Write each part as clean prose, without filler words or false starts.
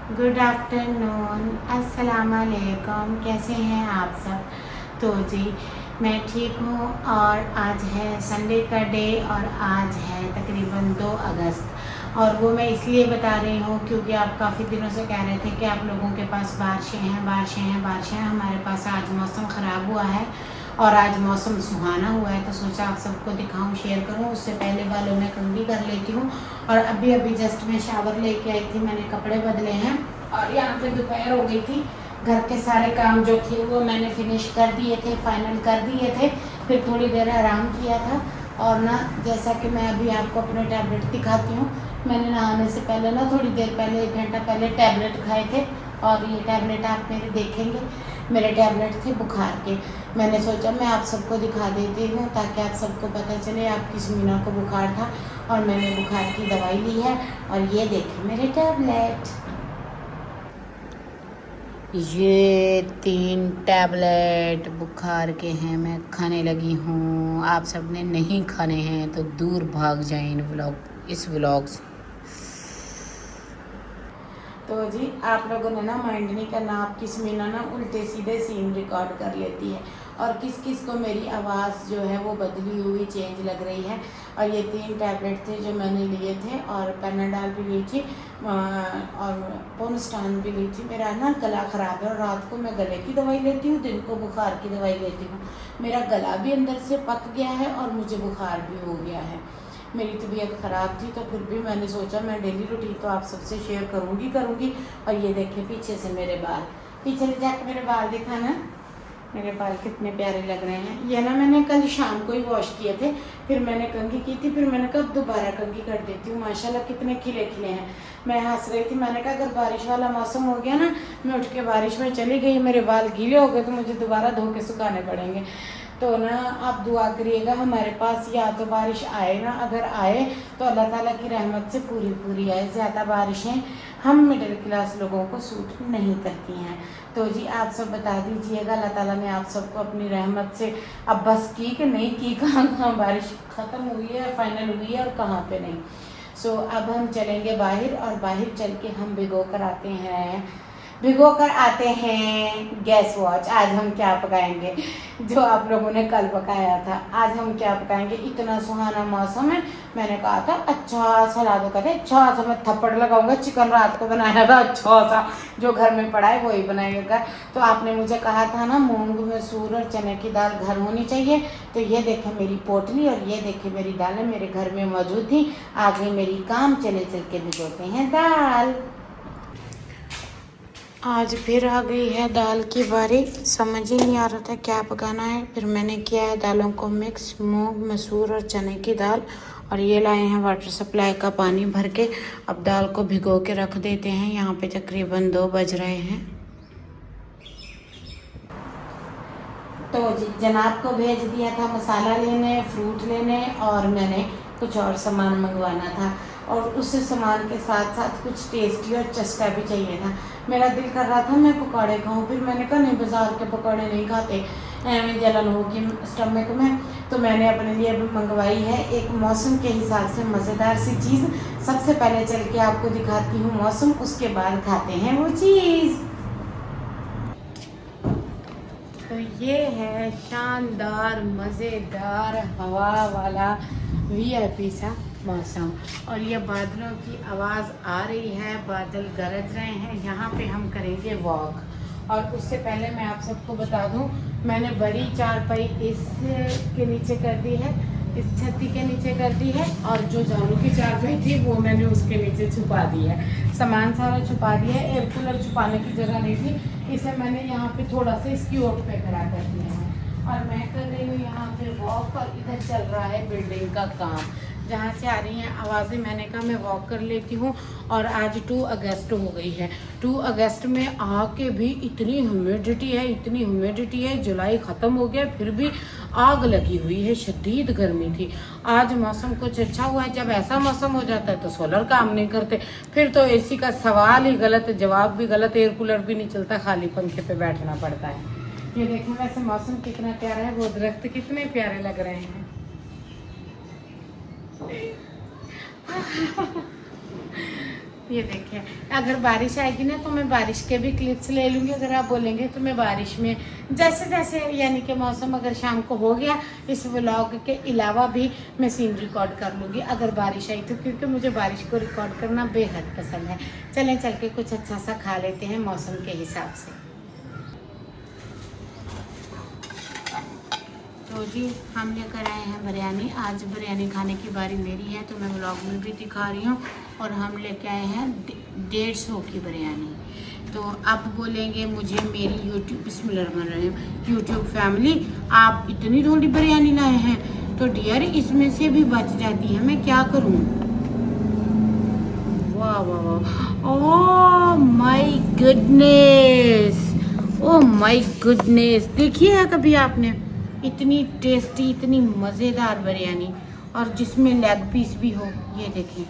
Good afternoon, अस्सलाम वालेकुम। कैसे हैं आप सब? तो जी मैं ठीक हूँ। और आज है संडे का डे और आज है तकरीबन 2 अगस्त। और वो मैं इसलिए बता रही हूँ क्योंकि आप काफ़ी दिनों से कह रहे थे कि आप लोगों के पास बारिशें हैं, बारिशें हैं, बारिशें हैं। हमारे पास आज मौसम ख़राब हुआ है और आज मौसम सुहाना हुआ है, तो सोचा आप सबको दिखाऊं, शेयर करूं। उससे पहले बालों में कंघी कर लेती हूँ। और अभी अभी जस्ट मैं शावर लेके आई थी, मैंने कपड़े बदले हैं और यहाँ पे दोपहर हो गई थी। घर के सारे काम जो थे वो मैंने फिनिश कर दिए थे, फाइनल कर दिए थे। फिर थोड़ी देर आराम किया था। और ना जैसा कि मैं अभी आपको अपने टैबलेट दिखाती हूँ, मैंने नहाने से पहले ना थोड़ी देर पहले 1 घंटा पहले टैबलेट खाए थे। और ये टैबलेट आप मेरे देखेंगे, मेरे टैबलेट थे बुखार के। मैंने सोचा मैं आप सबको दिखा देती हूँ ताकि आप सबको पता चले आपकी सुमीना को बुखार था और मैंने बुखार की दवाई ली है। और ये देखें मेरे टैबलेट, ये 3 टैबलेट बुखार के हैं, मैं खाने लगी हूँ। आप सब ने नहीं खाने हैं तो दूर भाग जाएं इस व्लॉग से। तो जी आप लोगों ने ना माइंड नहीं करना, आपकी समीना ना उल्टे सीधे सीन रिकॉर्ड कर लेती है। और किस किस को मेरी आवाज़ जो है वो बदली हुई चेंज लग रही है। और ये 3 टैबलेट थे जो मैंने लिए थे और पेनाडाल भी ली थी और पोनस्टान भी ली थी। मेरा ना गला ख़राब है और रात को मैं गले की दवाई लेती हूँ, दिन को बुखार की दवाई लेती हूँ। मेरा गला भी अंदर से पक गया है और मुझे बुखार भी हो गया है। मेरी तबीयत ख़राब थी तो फिर भी मैंने सोचा मैं डेली रूटीन तो आप सबसे शेयर करूँगी। और ये देखें पीछे से मेरे बाल, पीछे ले जाकर मेरे बाल दिखाना, मेरे बाल कितने प्यारे लग रहे हैं। ये ना मैंने कल शाम को ही वॉश किए थे, फिर मैंने कंघी की थी, फिर मैंने कहा दोबारा कंघी कर देती हूँ। माशाल्लाह कितने खिले खिले हैं। मैं हंस रही थी, मैंने कहा अगर बारिश वाला मौसम हो गया ना, मैं उठ के बारिश में चली गई, मेरे बाल गीले हो गए तो मुझे दोबारा धो के सुखाने पड़ेंगे। तो ना आप दुआ करिएगा हमारे पास या तो बारिश आए ना, अगर आए तो अल्लाह ताला की रहमत से पूरी पूरी आए। ज़्यादा बारिशें हम मिडिल क्लास लोगों को सूट नहीं करती हैं। तो जी आप सब बता दीजिएगा अल्लाह ताला ने आप सबको अपनी रहमत से अब बस की कि नहीं की, कहाँ कहाँ बारिश ख़त्म हुई है, फाइनल हुई है और कहाँ पे नहीं। सो अब हम चलेंगे बाहर और बाहर चल के हम भिगो कर आते हैं गैस वॉच। आज हम क्या पकाएंगे जो आप लोगों ने कल पकाया था, आज हम क्या पकाएंगे। इतना सुहाना मौसम है, मैंने कहा था अच्छा सा ला दो, कहते अच्छा सा मैं थप्पड़ लगाऊंगा। चिकन रात को बनाया था, अच्छा सा जो घर में पड़ा है वही बनाएगा। तो आपने मुझे कहा था ना मूंग मसूर और चने की दाल घर होनी चाहिए। तो ये देखें मेरी पोटली और ये देखें मेरी दालें मेरे घर में मौजूद थी। आ गई मेरी काम, चले चल के भिगोते हैं दाल। आज फिर आ गई है दाल की बारी, समझ ही नहीं आ रहा था क्या पकाना है। फिर मैंने किया है दालों को मिक्स, मूंग मसूर और चने की दाल। और ये लाए हैं वाटर सप्लाई का पानी भर के। अब दाल को भिगो के रख देते हैं। यहाँ पे तकरीबन 2 बज रहे हैं। तो जी जनाब को भेज दिया था मसाला लेने, फ्रूट लेने और मैंने कुछ और सामान मंगवाना था। और उस सामान के साथ साथ कुछ टेस्टी और चस्का भी चाहिए था। मेरा दिल कर रहा था मैं पकौड़े खाऊं, फिर मैंने कहा नहीं बाज़ार के पकौड़े नहीं खाते, एवं जलन होगी स्टमक में। तो मैंने अपने लिए मंगवाई है एक मौसम के हिसाब से मज़ेदार सी चीज़। सबसे पहले चल के आपको दिखाती हूँ मौसम, उसके बाद खाते हैं वो चीज़। तो ये है शानदार मज़ेदार हवा वाला VIP सा मौसम। और ये बादलों की आवाज़ आ रही है, बादल गरज रहे हैं। यहाँ पे हम करेंगे वॉक। और उससे पहले मैं आप सबको बता दूँ, मैंने बड़ी चारपाई इसके नीचे कर दी है, इस छत्ती के नीचे कर दी है। और जो जानू की चारपाई थी वो मैंने उसके नीचे छुपा दी है। सामान सारा छुपा दिया है। एयर कूलर छुपाने की जगह नहीं थी, इसे मैंने यहाँ पे थोड़ा सा इसकी ओट पे खड़ा कर दिया है। और मैं कर रही हूँ यहाँ पे वॉक और इधर चल रहा है बिल्डिंग का काम। जहाँ से आ रही हैं आवाज़ें, मैंने कहा मैं वॉक कर लेती हूँ। और आज 2 अगस्त हो गई है। 2 अगस्त में आके भी इतनी ह्यूमिडिटी है। जुलाई ख़त्म हो गया फिर भी आग लगी हुई है, शदीद गर्मी थी। आज मौसम कुछ अच्छा हुआ है। जब ऐसा मौसम हो जाता है तो सोलर काम नहीं करते, फिर तो AC का सवाल ही गलत, जवाब भी गलत, एयर कूलर भी नहीं चलता, खाली पंखे पे बैठना पड़ता है। ये देखें वैसे मौसम कितना प्यारा है, वो दरख्त कितने प्यारे लग रहे हैं। ये देखिए, अगर बारिश आएगी ना तो मैं बारिश के भी क्लिप्स ले लूँगी। अगर आप बोलेंगे तो मैं बारिश में जैसे जैसे यानी कि मौसम अगर शाम को हो गया, इस व्लॉग के अलावा भी मैं सीन रिकॉर्ड कर लूँगी अगर बारिश आई तो, क्योंकि मुझे बारिश को रिकॉर्ड करना बेहद पसंद है। चलें चल के कुछ अच्छा सा खा लेते हैं मौसम के हिसाब से। तो जी हम लेकर आए हैं बिरयानी। आज बिरयानी खाने की बारी मेरी है तो मैं व्लॉग में भी दिखा रही हूँ। और हम लेके आए हैं 150 की बिरयानी। तो आप बोलेंगे मुझे मेरी यूट्यूब फैमिली आप इतनी थोड़ी बिरयानी लाए हैं, तो डियर इसमें से भी बच जाती है, मैं क्या करूँ। वाह वाह वाह, oh my goodness, oh my goodness. देखिए है कभी आपने इतनी टेस्टी, इतनी मज़ेदार बिरयानी, और जिसमें लेग पीस भी हो। ये देखिए,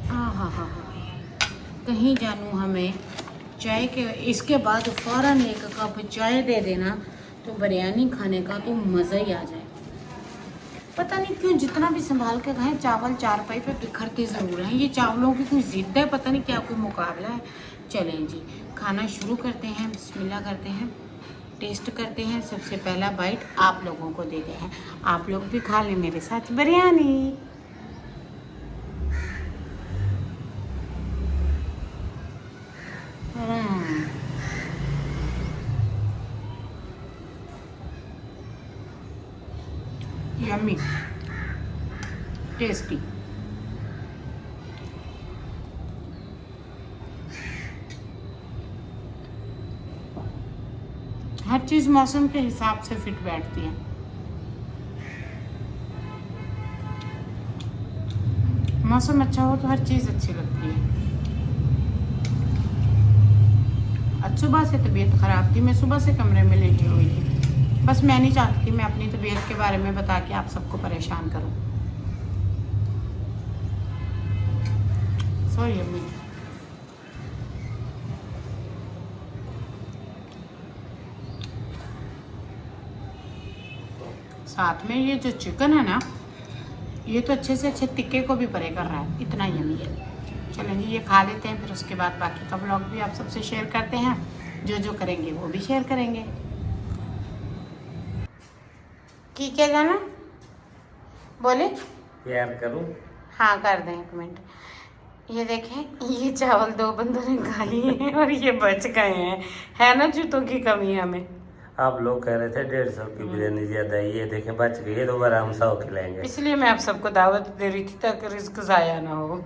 हाँ, कहीं जानू हमें चाय के इसके बाद फ़ौरन एक कप चाय दे देना तो बिरयानी खाने का तो मज़ा ही आ जाए। पता नहीं क्यों जितना भी संभाल के खाएं चावल चारपाई पे बिखरते ज़रूर हैं। ये चावलों की कोई ज़िद्द है, पता नहीं क्या कोई मुकाबला है। चलें जी खाना शुरू करते हैं, बिस्मिल्लाह करते हैं, टेस्ट करते हैं। सबसे पहला बाइट आप लोगों को देते हैं, आप लोग भी खा लें मेरे साथ बिरयानी। Yummy, tasty. हर चीज़ मौसम के हिसाब से फिट बैठती है। मौसम अच्छा हो तो हर चीज़ अच्छी लगती है। आज सुबह से तबीयत ख़राब थी, मैं सुबह से कमरे में लेटी हुई थी। बस मैं नहीं चाहती थी मैं अपनी तबीयत के बारे में बता के आप सबको परेशान करूं। सॉरी अम्मी। साथ में ये जो चिकन है ना, ये तो अच्छे से अच्छे टिक्के को भी परे कर रहा है, इतना यम्मी है। चलेंगे ये खा लेते हैं, फिर उसके बाद बाकी का व्लॉग भी आप सबसे शेयर करते हैं। जो जो करेंगे वो भी शेयर करेंगे। ठीक है जाना, बोले यार करूं? हाँ कर दें एक मिनट। ये देखें, ये चावल 2 बंदों ने खा लिए हैं और ये बच गए हैं। है ना जूतों की कमी हमें। आप लोग कह रहे थे 150 की बिरयानी ज्यादा है, ये देखें बच गई है, दोबारा हम 100 खिलाएंगे। इसलिए मैं आप सबको दावत दे रही थी ताकि रिस्क जाया ना हो।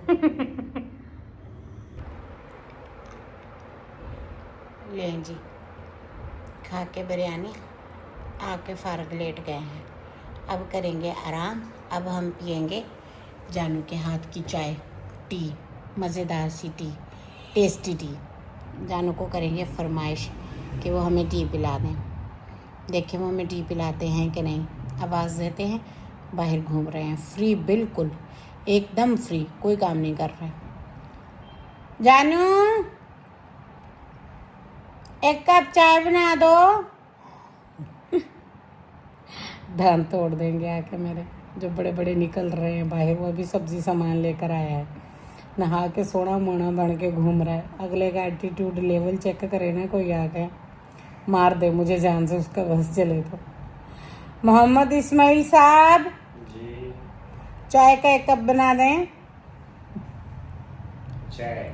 लें जी खा के बिरयानी आके फारग लेट गए हैं, अब करेंगे आराम। अब हम पियेंगे जानू के हाथ की चाय, टी, मज़ेदार सी टी, टेस्टी टी। जानू को करेंगे फरमाइश कि वो हमें टी पिला दें। देखें वो हमें टी पिलाते हैं कि नहीं। आवाज़ देते हैं, बाहर घूम रहे हैं, फ्री, बिल्कुल एकदम फ्री, कोई काम नहीं कर रहे। जानू एक कप चाय बना दो। धान तोड़ देंगे आके मेरे, जो बड़े बड़े निकल रहे हैं बाहर। वो भी सब्जी सामान लेकर आया है, नहा के सोना मोना बन के घूम रहा है। अगले का एटीट्यूड लेवल चेक करे ना कोई आके, मार दे मुझे जान से उसका बस चले तो। मोहम्मद इस्माइल साहब जी, चाय का 1 कप बना दें। चाय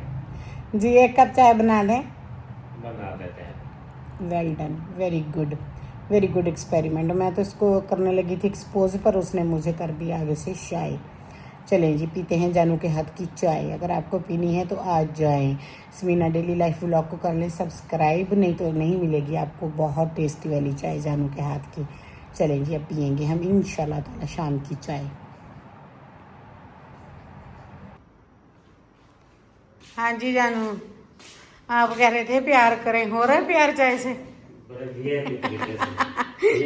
जी 1 कप चाय बना दें। बना देते हैं। Well done, very good experiment. मैं तो इसको करने लगी थी एक्सपोज, पर उसने मुझे कर दिया आगे से शाय। चलें जी पीते हैं जानू के हाथ की चाय। अगर आपको पीनी है तो आज जाएं स्मीना डेली लाइफ व्लॉग को कर लें सब्सक्राइब, नहीं तो नहीं मिलेगी आपको बहुत टेस्टी वाली चाय जानू के हाथ की। चलें जी अब पियेंगे हम इंशाल्लाह ताला शाम की चाय। हाँ जी जानू, आप कह रहे थे प्यार करें, हो रहा है प्यार चाय से?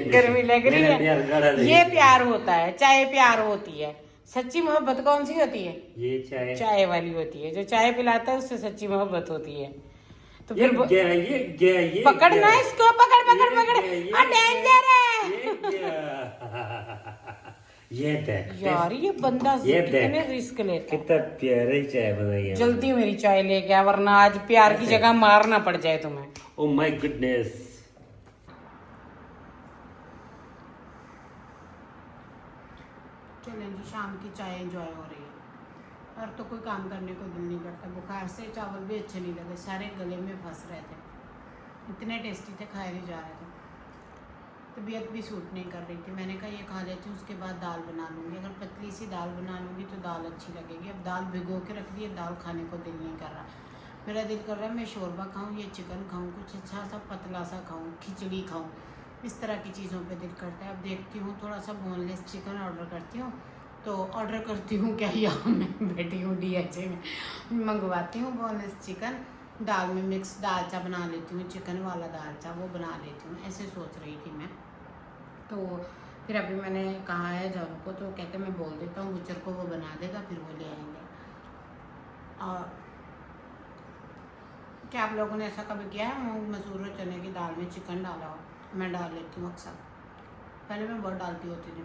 गर्मी लग रही है, ये प्यार होता है, चाय प्यार होती है। सच्ची मोहब्बत कौन सी होती है? ये चाय वाली होती है, जो चाय पिलाता है उससे सच्ची मोहब्बत होती है। तो फिर ये पकड़ना इसको, पकड़ डेंजर है। ये थे यार ये बंदा ये कितने देख। रिस्क लेता है। कितना प्यारी चाय बनाई है। जल्दी मेरी चाय लेके आ, वरना आज प्यार की जगह मारना पड़ जाए तुम्हें। Oh my goodness. चलें जी, शाम की चाय एंजॉय हो रही है और तो कोई काम करने को दिल नहीं करता। बुखार से चावल भी अच्छे नहीं लगे, सारे गले में फंस रहे थे, इतने टेस्टी थे, खाए नहीं जा रहे थे। तबीयत भी सूट नहीं कर रही थी। मैंने कहा ये खा लेती हूँ, उसके बाद दाल बना लूँगी। अगर पतली सी दाल बना लूँगी तो दाल अच्छी लगेगी। अब दाल भिगो के रख दी है, दाल खाने को दिल नहीं कर रहा। मेरा दिल कर रहा है मैं शोरबा खाऊँ या चिकन खाऊँ, कुछ अच्छा सा पतला सा खाऊँ, खिचड़ी खाऊँ, इस तरह की चीज़ों पे दिल करता है। अब देखती हूँ थोड़ा सा बोनलेस चिकन ऑर्डर करती हूँ, तो ऑर्डर करती हूँ क्या, यहाँ मैं बैठी हूँ DHA में, मंगवाती हूँ बोनलेस चिकन, दाल में मिक्स दालचा बना लेती हूँ, चिकन वाला दालचा वो बना लेती हूँ, ऐसे सोच रही थी मैं। तो फिर अभी मैंने कहा है जानू को, तो कहते मैं बोल देता हूँ बुचर को, वो बना देगा, फिर वो ले आएंगे। और क्या आप लोगों ने ऐसा कभी किया है मूंग मसूर और चने की दाल में चिकन डाला हो? मैं डाल लेती हूँ अक्सर, पहले मैं बहुत डालती होती थी,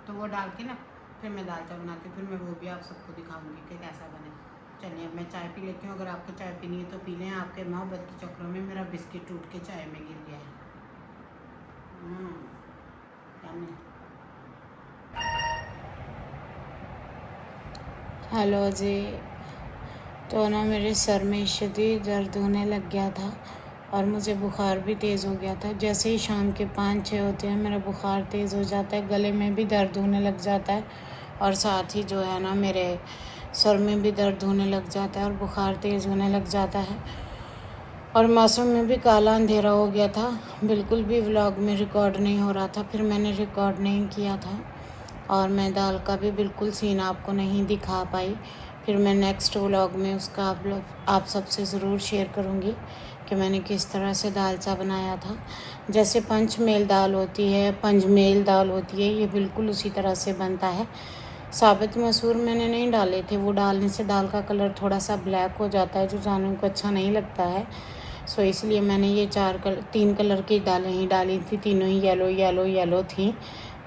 तो वो डाल के ना फिर मैं दालचा बनाती हूँ, फिर मैं वो भी आप सबको दिखाऊंगी कि कैसा बने। चलिए अब मैं चाय पी लेती हूँ, अगर आपको चाय पीनी है तो पी लें। आपके मोहब्बत के चक्रों में मेरा बिस्किट टूट के चाय में गिर गया है। हेलो जी, तो ना मेरे सर में शदीद दर्द होने लग गया था और मुझे बुखार भी तेज़ हो गया था। जैसे ही शाम के 5-6 होते हैं मेरा बुखार तेज़ हो जाता है, गले में भी दर्द होने लग जाता है और साथ ही जो है ना मेरे सर में भी दर्द होने लग जाता है और बुखार तेज़ होने लग जाता है। और मौसम में भी काला अंधेरा हो गया था, बिल्कुल भी व्लॉग में रिकॉर्ड नहीं हो रहा था, फिर मैंने रिकॉर्ड नहीं किया था और मैं दाल का भी बिल्कुल सीन आपको नहीं दिखा पाई। फिर मैं नेक्स्ट व्लॉग में उसका आप सबसे ज़रूर शेयर करूँगी कि मैंने किस तरह से दालचा बनाया था। जैसे पंचमेल दाल होती है, पंचमेल दाल होती है, ये बिल्कुल उसी तरह से बनता है। साबुत मसूर मैंने नहीं डाले थे, वो डालने से दाल का कलर थोड़ा सा ब्लैक हो जाता है, जो जानू को अच्छा नहीं लगता है। सो इसलिए मैंने ये 3 कलर की दालें ही डाली थी, तीनों ही येलो थी।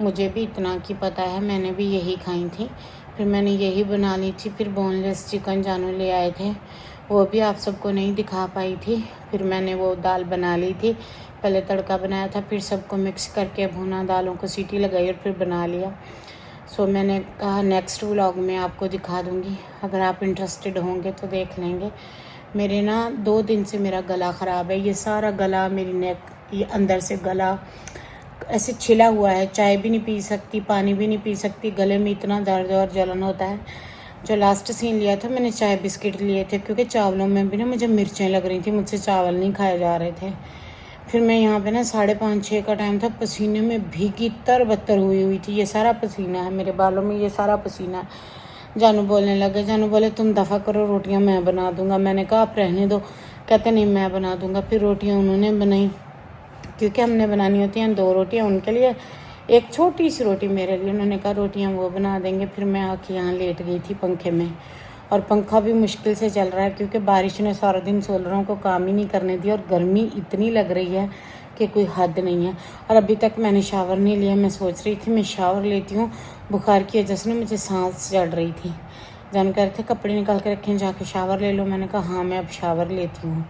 मुझे भी इतना कि पता है, मैंने भी यही खाई थी, फिर मैंने यही बना ली थी। फिर बोनलेस चिकन जानू ले आए थे, वो भी आप सबको नहीं दिखा पाई थी। फिर मैंने वो दाल बना ली थी, पहले तड़का बनाया था, फिर सबको मिक्स करके भुना, दालों को सीटी लगाई और फिर बना लिया। सो मैंने कहा नेक्स्ट व्लॉग में आपको दिखा दूँगी, अगर आप इंटरेस्टेड होंगे तो देख लेंगे। मेरे ना 2 दिन से मेरा गला ख़राब है, ये सारा गला, मेरी नेक, ये अंदर से गला ऐसे छिला हुआ है, चाय भी नहीं पी सकती, पानी भी नहीं पी सकती, गले में इतना दर्द और जलन होता है। जो लास्ट सीन लिया था मैंने, चाय बिस्किट लिए थे, क्योंकि चावलों में भी ना मुझे मिर्चें लग रही थी, मुझसे चावल नहीं खाए जा रहे थे। फिर मैं यहाँ पे ना 5:30-6 का टाइम था, पसीने में भीगी तर-बतर हुई थी। ये सारा पसीना है मेरे बालों में, ये सारा पसीना है। जानू बोलने लगे, जानू बोले तुम दफ़ा करो, रोटियां मैं बना दूंगा। मैंने कहा आप रहने दो, कहते नहीं मैं बना दूंगा। फिर रोटियां उन्होंने बनाई, क्योंकि हमने बनानी होती हैं 2 रोटियां उनके लिए, एक छोटी सी रोटी मेरे लिए। उन्होंने कहा रोटियां वो बना देंगे। फिर मैं आके यहाँ लेट गई थी पंखे में, और पंखा भी मुश्किल से चल रहा है क्योंकि बारिश ने सारा दिन सोलरों को काम ही नहीं करने दिया और गर्मी इतनी लग रही है कि कोई हद नहीं है। और अभी तक मैंने शावर नहीं लिया। मैं सोच रही थी मैं शावर लेती हूँ, बुखार की वजह से ना मुझे सांस चढ़ रही थी। जान कह रहे थे कपड़े निकाल के रखें, जाके शावर ले लो। मैंने कहा हाँ मैं अब शावर लेती हूँ।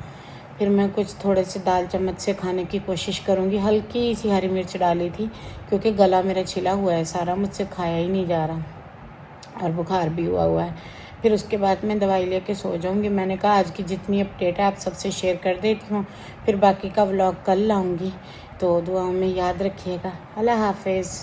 फिर मैं कुछ थोड़े से दाल चम्मच से खाने की कोशिश करूँगी। हल्की सी हरी मिर्च डाली थी क्योंकि गला मेरा छिला हुआ है सारा, मुझसे खाया ही नहीं जा रहा और बुखार भी हुआ है। फिर उसके बाद मैं दवाई लेके सो जाऊँगी। मैंने कहा आज की जितनी अपडेट है आप सबसे शेयर कर देती हूँ, फिर बाकी का व्लॉग कल लाऊँगी। तो दुआओं में याद रखिएगा। अल्लाह हाफिज़।